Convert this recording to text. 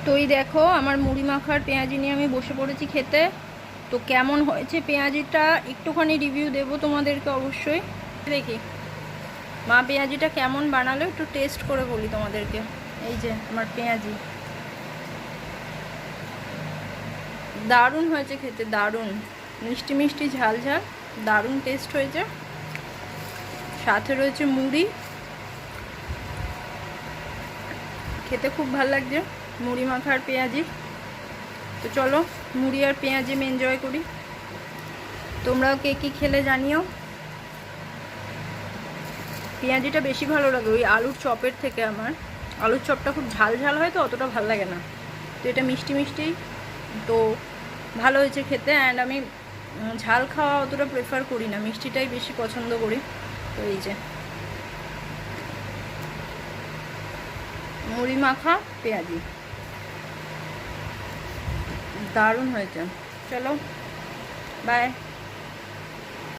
তো এই দেখো আমার মুড়ি মাখার পেঁয়াজি নিয়ে আমি বসে পড়েছি খেতে। তো কেমন হয়েছে পেঁয়াজিটা একটুখানি রিভিউ দেবো তোমাদেরকে অবশ্যই। দেখি মা পেঁয়াজিটা কেমন বানালো একটু টেস্ট করে বলি তোমাদেরকে। এই যে আমার পেঁয়াজি, দারুণ হয়েছে খেতে, দারুণ মিষ্টি মিষ্টি ঝাল ঝাল, দারুণ টেস্ট হয়েছে। সাথে রয়েছে মুড়ি, খেতে খুব ভালো লাগছে মুড়ি মাখার পেঁয়াজি। তো চলো মুড়ি আর পেঁয়াজি আমি এনজয় করি। তোমরাও কে কী খেলে জানিও। পেঁয়াজিটা বেশি ভালো লাগে ওই আলুর চপের থেকে। আমার আলুর চপটা খুব ঝাল ঝাল হয় তো অতটা ভালো লাগে না, তো এটা মিষ্টি মিষ্টি, তো ভালো হয়েছে খেতে। অ্যান্ড আমি ঝাল খাওয়া অতটা প্রেফার করি না, মিষ্টিটাই বেশি পছন্দ করি। তো এই যে মুড়ি মাখা পেঁয়াজি দারুণ হয়েছে। চলো বাই।